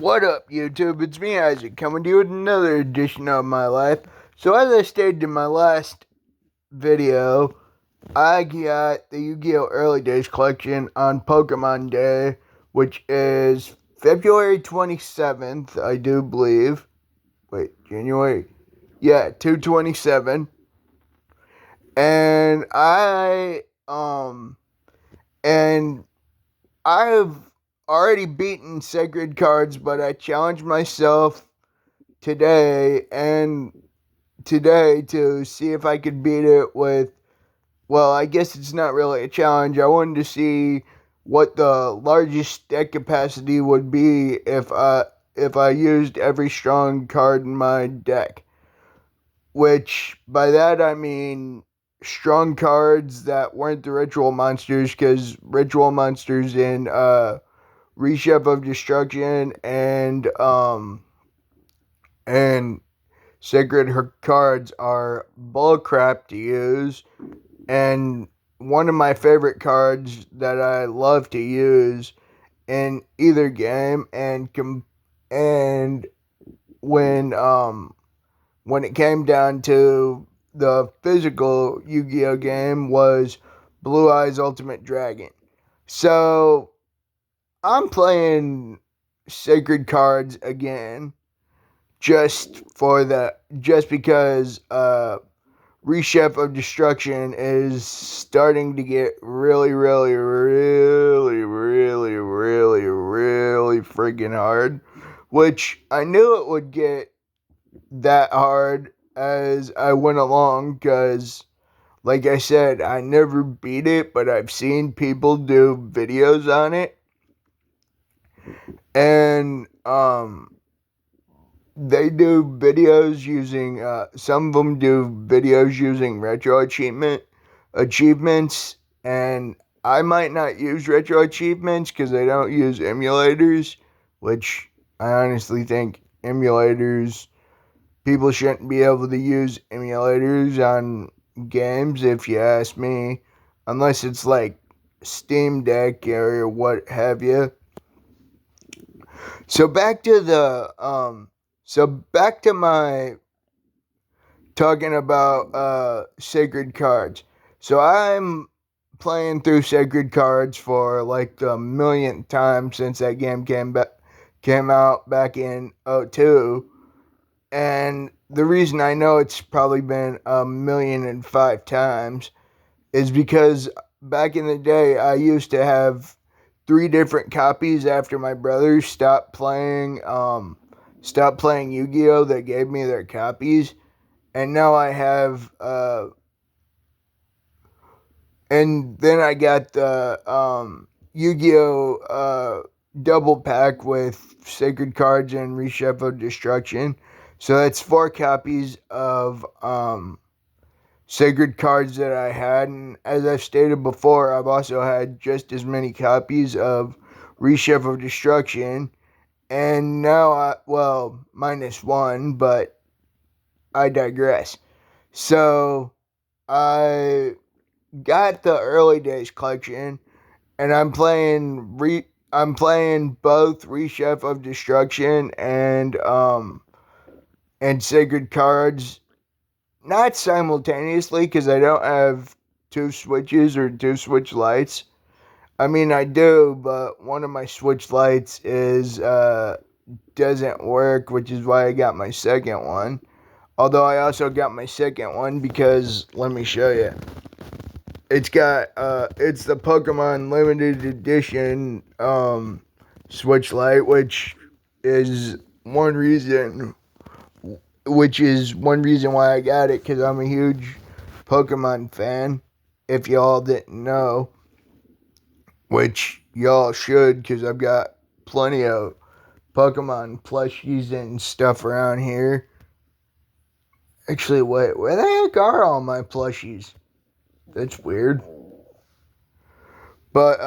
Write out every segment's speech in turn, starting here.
What up, YouTube? It's me, Isaac, coming to you with another edition of my life. So, as I stated in my last video, I got the Yu-Gi-Oh! Early Days collection on Pokemon Day, which is February 27th, I do believe. Wait, January? Yeah, 2/27. And and I've already beaten Sacred Cards, but I challenged myself today to see if I could beat it with, well, I guess it's not really a challenge. I wanted to see what the largest deck capacity would be if I used every strong card in my deck. Which by that I mean strong cards that weren't the ritual monsters, because ritual monsters in Reshef of Destruction and Sacred cards are bullcrap to use, and one of my favorite cards that I love to use in either game, and when it came down to the physical Yu-Gi-Oh game, was Blue Eyes Ultimate Dragon. So I'm playing Sacred Cards again, just because Reshef of Destruction is starting to get really, really, really, really, really, really freaking hard. Which I knew it would get that hard as I went along, because, like I said, I never beat it, but I've seen people do videos on it. And they do videos using, some of them do videos using retro achievements, and I might not use retro achievements because I don't use emulators, which I honestly think people shouldn't be able to use emulators on games, if you ask me, unless it's like Steam Deck or what have you. So back to my talking about Sacred Cards. So I'm playing through Sacred Cards for like the millionth time since that game came out back in 2002. And the reason I know it's probably been 1,000,005 times is because back in the day I used to have 3 different copies after my brothers stopped playing Yu-Gi-Oh! They gave me their copies, and now I have and then I got the Yu-Gi-Oh! Double pack with Sacred Cards and Reshef of Destruction. So that's 4 copies of Sacred Cards that I had, and as I've stated before, I've also had just as many copies of Reshef of Destruction, and now well, -1, but I digress. So I got the Early Days collection, and I'm playing both Reshef of Destruction and Sacred Cards, not simultaneously, because I don't have 2 switches or 2 switch lights. I mean, I do, but one of my switch lights doesn't work, which is why I got my second one. Although I also got my second one because, let me show you. It's the Pokemon limited edition switch light, which is one reason why I got it, because I'm a huge Pokemon fan, if y'all didn't know, which y'all should, because I've got plenty of Pokemon plushies and stuff around here. Actually, wait, where the heck are all my plushies? That's weird. But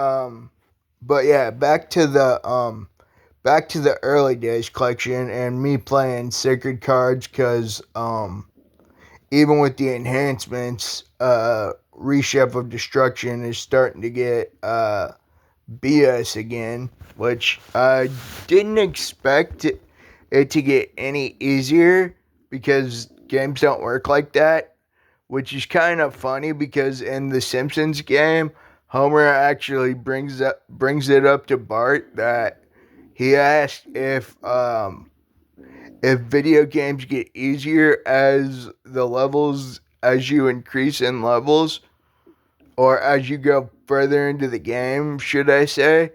yeah, back to the Early Days collection and me playing Sacred Cards, because even with the enhancements, Reshef of Destruction is starting to get BS again, which I didn't expect it to get any easier because games don't work like that, which is kind of funny because in the Simpsons game, Homer actually brings it up to Bart that he asked if video games get easier as the levels as you increase in levels or as you go further into the game, should I say?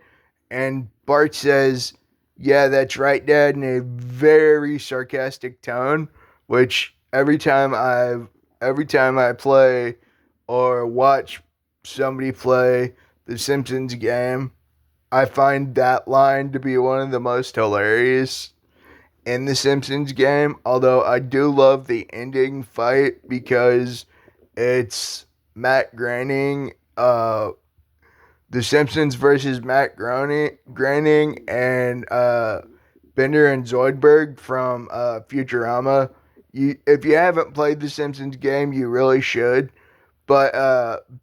And Bart says, "Yeah, that's right, Dad," in a very sarcastic tone, which every time I play or watch somebody play the Simpsons game, I find that line to be one of the most hilarious in the Simpsons game. Although I do love the ending fight because it's Matt Groening, the Simpsons versus Matt Groening and Bender and Zoidberg from Futurama. If you haven't played the Simpsons game, you really should. But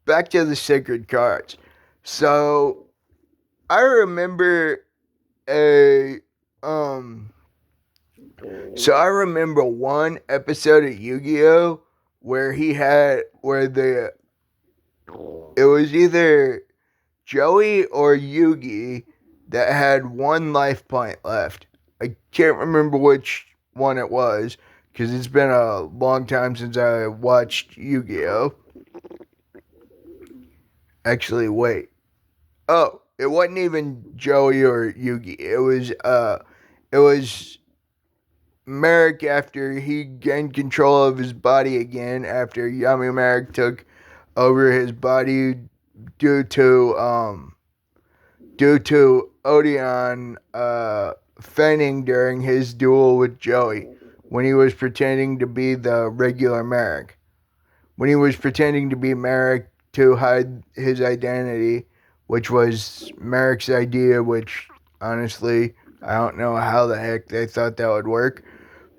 back to the sacred cards. So I remember a um. So I remember one episode of Yu-Gi-Oh where he had where the it was either Joey or Yugi that had one life point left. I can't remember which one it was because it's been a long time since I watched Yu-Gi-Oh. Actually, wait. Oh, it wasn't even Joey or Yugi. It was Merrick after he gained control of his body again after Yami Merrick took over his body due to Odeon feigning during his duel with Joey when he was pretending to be the regular Merrick. When he was pretending to be Merrick to hide his identity, which was Merrick's idea, which honestly, I don't know how the heck they thought that would work.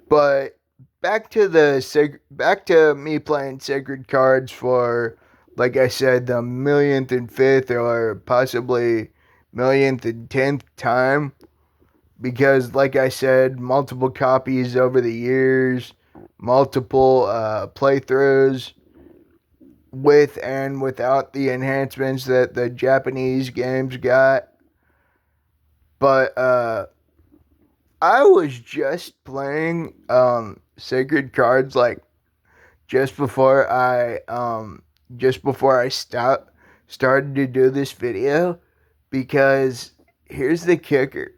But back to me playing sacred cards for, like I said, the millionth and fifth or possibly millionth and tenth time. Because, like I said, multiple copies over the years, multiple playthroughs with and without the enhancements that the Japanese games got. But I was just playing Sacred Cards like just before I started to do this video because here's the kicker.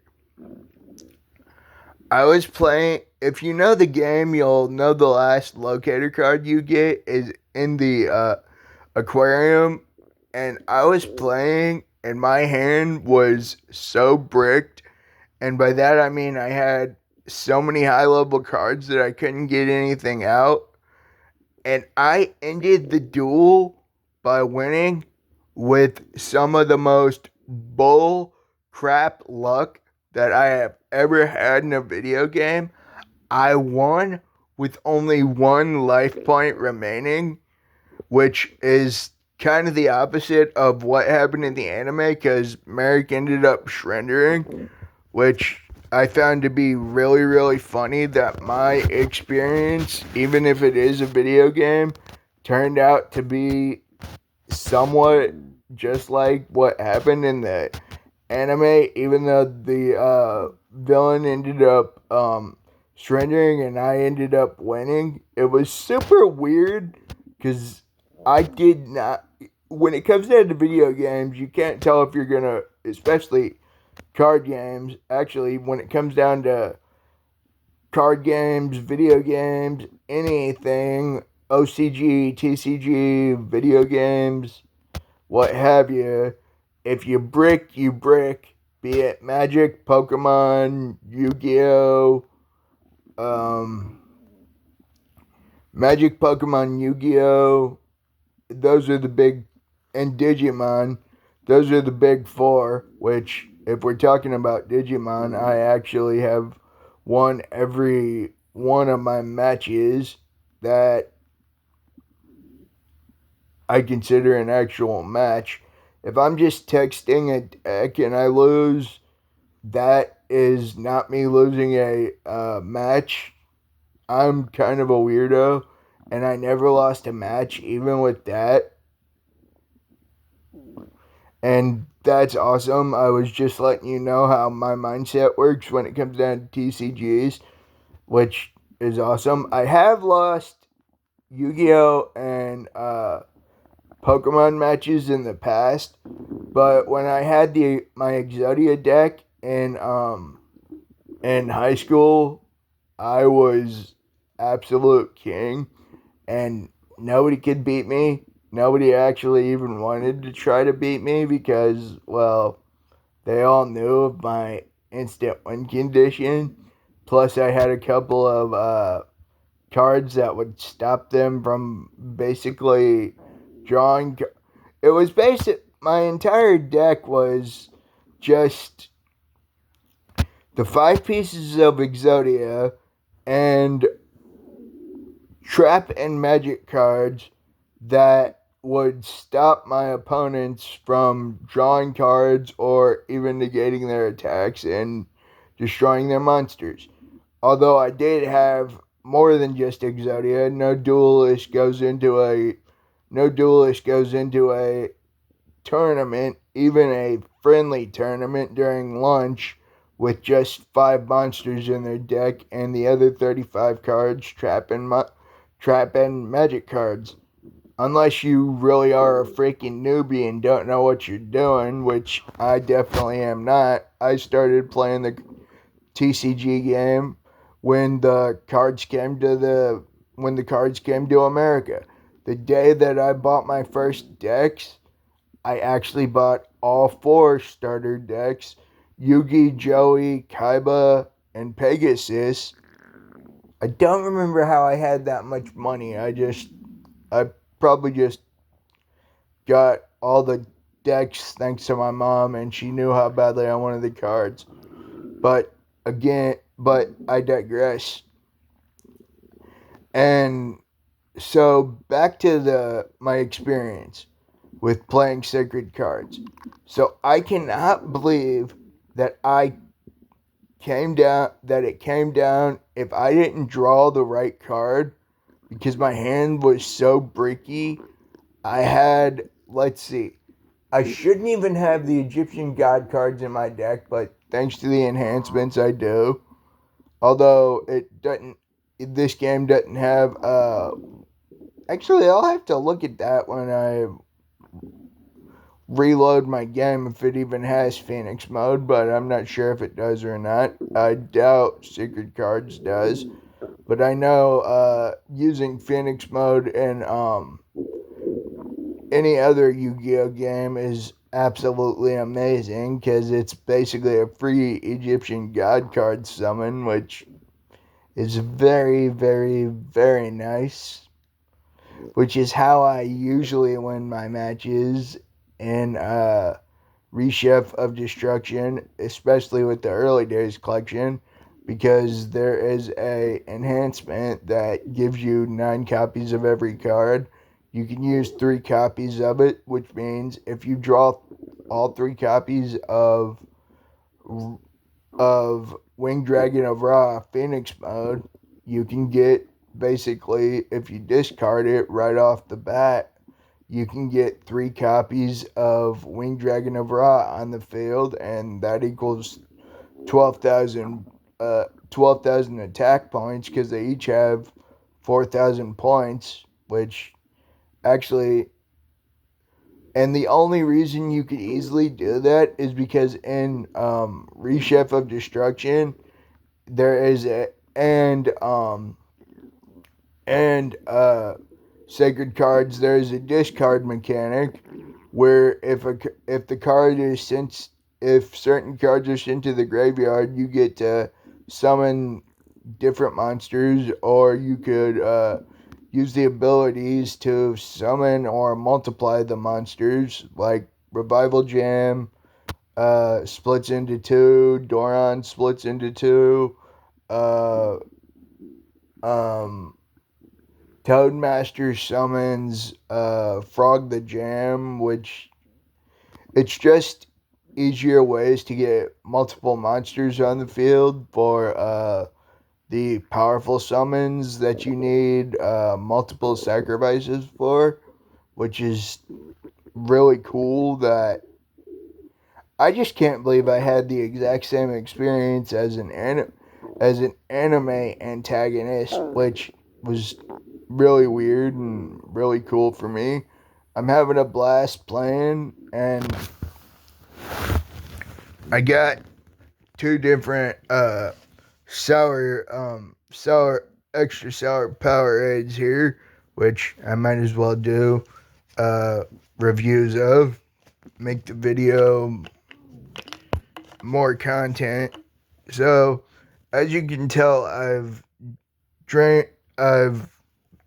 I was playing, if you know the game, you'll know the last locator card you get is in the aquarium, and I was playing and my hand was so bricked, and by that I mean I had so many high level cards that I couldn't get anything out. And I ended the duel by winning with some of the most bull crap luck that I have ever had in a video game. I won with only one life point remaining, which is kind of the opposite of what happened in the anime because Merrick ended up surrendering, which I found to be really, really funny that my experience, even if it is a video game, turned out to be somewhat just like what happened in the anime, even though the villain ended up surrendering and I ended up winning. It was super weird because I did not. When it comes down to video games, you can't tell if you're gonna, especially card games. Actually, when it comes down to card games, video games, anything, OCG, TCG, video games, what have you, if you brick, you brick. Be it Magic, Pokemon, Yu-Gi-Oh, um, Magic, Pokemon, Yu-Gi-Oh, those are the big, and Digimon, those are the big four, which, if we're talking about Digimon, I actually have won every one of my matches that I consider an actual match. If I'm just texting a deck and I lose, that is not me losing a match. I'm kind of a weirdo, and I never lost a match, even with that. And that's awesome. I was just letting you know how my mindset works when it comes down to TCGs, which is awesome. I have lost Yu-Gi-Oh and Pokemon matches in the past, but when I had the my Exodia deck in high school, I was absolute king, and nobody could beat me. Nobody actually even wanted to try to beat me because, well, they all knew of my instant win condition. Plus, I had a couple of cards that would stop them from basically drawing. It was basic. My entire deck was just the 5 pieces of Exodia and trap and magic cards that would stop my opponents from drawing cards or even negating their attacks and destroying their monsters. Although I did have more than just Exodia, no duelist goes into a tournament, even a friendly tournament during lunch, with just 5 monsters in their deck and the other 35 cards trap and magic cards. Unless you really are a freaking newbie and don't know what you're doing, which I definitely am not. I started playing the TCG game when the cards came to America. The day that I bought my first decks, I actually bought all 4 starter decks: Yugi, Joey, Kaiba, and Pegasus. I don't remember how I had that much money. I probably just got all the decks thanks to my mom, and she knew how badly I wanted the cards. But I digress. And so back to the my experience with playing sacred cards. So I cannot believe that it came down if I didn't draw the right card because my hand was so bricky. I had, let's see, I shouldn't even have the Egyptian god cards in my deck, but thanks to the enhancements I do. Although this game doesn't have actually I'll have to look at that when I reload my game if it even has Phoenix mode, but I'm not sure if it does or not. I doubt Secret Cards does, but I know using Phoenix mode in any other Yu-Gi-Oh game is absolutely amazing because it's basically a free Egyptian god card summon, which is very, very, very nice. Which is how I usually win my matches in Reshef of Destruction, especially with the early days collection, because there is a enhancement that gives you 9 copies of every card. You can use 3 copies of it, which means if you draw all 3 copies of Winged Dragon of Ra Phoenix mode, you can get basically, if you discard it right off the bat, you can get 3 copies of Winged Dragon of Ra on the field, and that equals 12,000 12,000 attack points because they each have 4,000 points, which actually, and the only reason you could easily do that is because in Reshef of Destruction, there is a and sacred cards, there's a discard mechanic where if the card is sent, if certain cards are sent to the graveyard, you get to summon different monsters, or you could use the abilities to summon or multiply the monsters, like Revival Jam splits into 2, Doran splits into 2, uh, um, Toadmaster summons Frog the Jam, which It's just easier ways to get multiple monsters on the field for the powerful summons that you need multiple sacrifices for, which is really cool. That I just can't believe I had the exact same experience as an anime antagonist, which was really weird and really cool for me. I'm having a blast playing, and I got two different sour extra sour Powerades here, which I might as well do uh reviews of. Make the video more content. So as you can tell, I've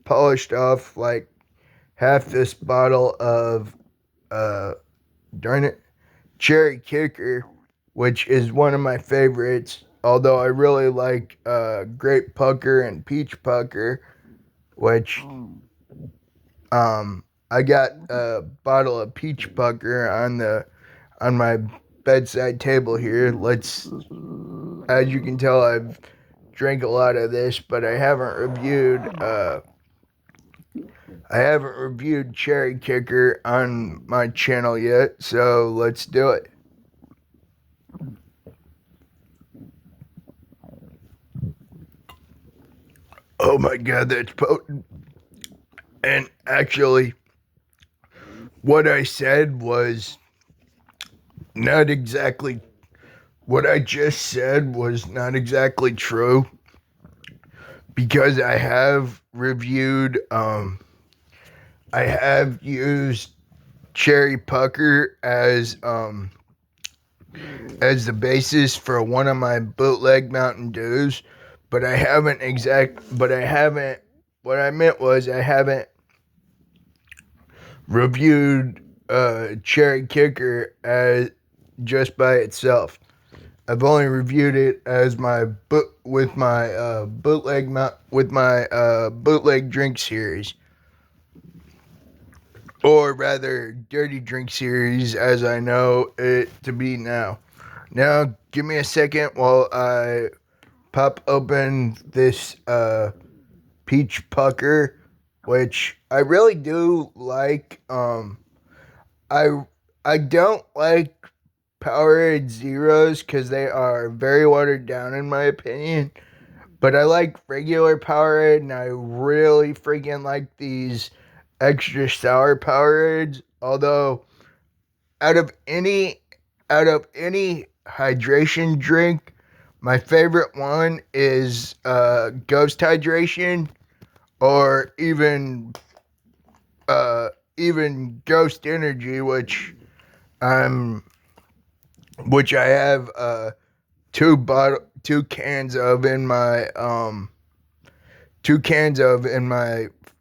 polished off like half this bottle of uh darn it cherry kicker, which is one of my favorites. Although I really like grape pucker and peach pucker, which I got a bottle of peach pucker on my bedside table here. As you can tell, I've drank a lot of this, but I haven't reviewed cherry kicker on my channel yet. So let's do it. Oh my god, that's potent. And actually, what I said was not exactly what I just said was not exactly true, because I have used cherry pucker as the basis for one of my bootleg Mountain Dews, but I haven't what I meant was I haven't reviewed cherry kicker as just by itself. I've only reviewed it as my bootleg drink series, or rather dirty drink series as I know it to be now. Now give me a second while I pop open this peach pucker, which I really do like. I I don't like Powerade Zeros because they are very watered down in my opinion. But I like regular Powerade, and I really freaking like these extra sour Powerades. Although out of any out of any hydration drink, my favorite one is Ghost Hydration, or even Ghost Energy, I'm which I have two cans of in my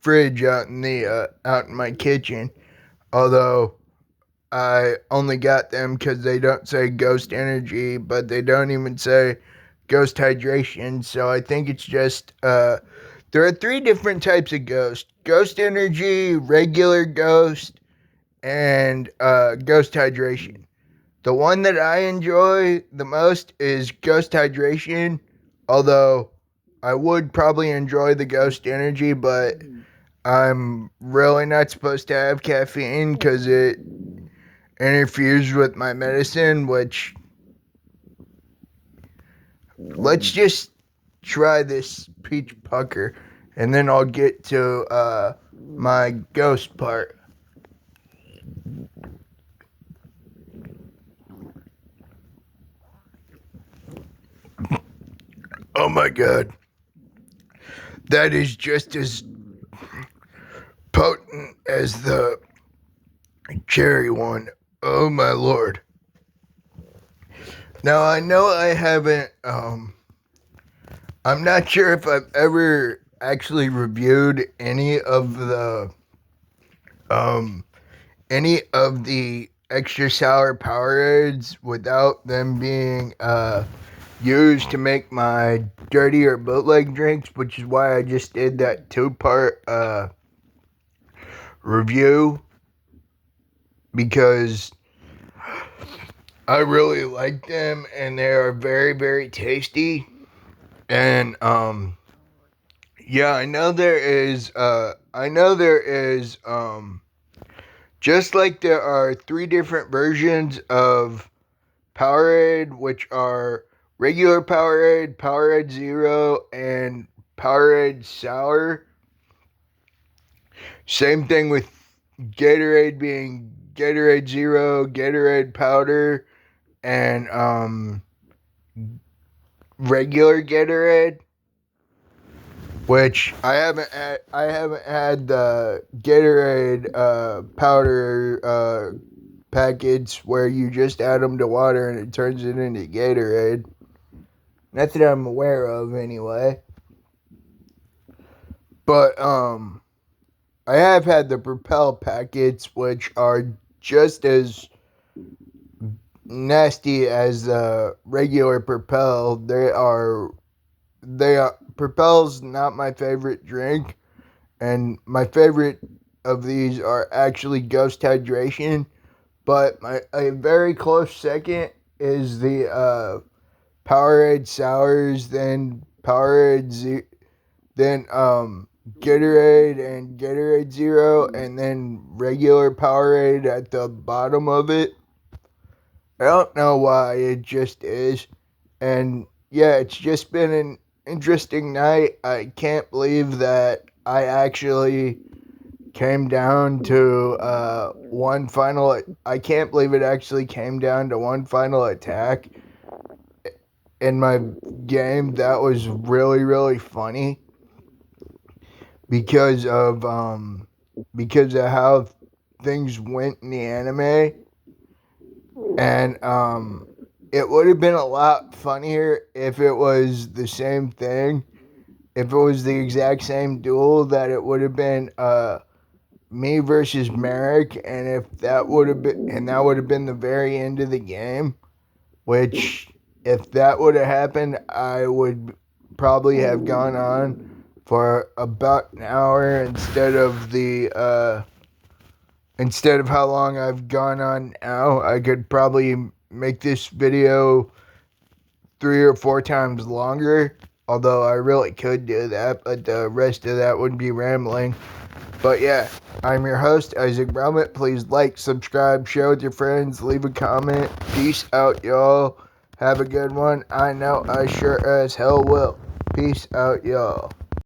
fridge out in my kitchen. Although I only got them because they don't say Ghost Energy, but they don't even say Ghost Hydration. So I think it's just there are three different types of Ghost: Ghost Energy, regular Ghost, and Ghost Hydration. The one that I enjoy the most is Ghost Hydration, although I would probably enjoy the Ghost Energy, but I'm really not supposed to have caffeine because it interferes with my medicine, which let's just try this peach pucker and then I'll get to my ghost part. Oh my god. That is just as potent as the cherry one. Oh my lord. Now I know I haven't I'm not sure if I've ever actually reviewed um any of the extra sour Powerades without them being used to make my dirty or bootleg drinks, which is why I just did that two-part review, because I really like them, and they are very, very tasty. And yeah, I know there is just like there are three different versions of Powerade, which are regular Powerade, Powerade Zero, and Powerade Sour. Same thing with Gatorade being Gatorade Zero, Gatorade Powder, and regular Gatorade. Which I haven't had the Gatorade powder packets where you just add them to water and it turns it into Gatorade. Not that I'm aware of, anyway. But I have had the Propel packets, which are just as nasty as the regular Propel. Propel's not my favorite drink, and my favorite of these are actually Ghost Hydration. But a very close second is the Powerade Sours, then then Gatorade and Gatorade Zero, and then regular Powerade at the bottom of it. I don't know why, it just is. And yeah, it's just been an interesting night. I can't believe that I actually came down to one final. I can't believe it actually came down to one final attack in my game. That was really, really funny because of how things went in the anime. And it would have been a lot funnier if it was the same thing. If it was the exact same duel, that it would have been me versus Merrick, and that would have been the very end of the game. Which, if that would have happened, I would probably have gone on for about an hour instead of how long I've gone on now. I could probably make this video 3 or 4 times longer, although I really could do that, but the rest of that would be rambling. But yeah, I'm your host, Isaac Bromett. Please like, subscribe, share with your friends, leave a comment. Peace out, y'all. Have a good one. I know I sure as hell will. Peace out, y'all.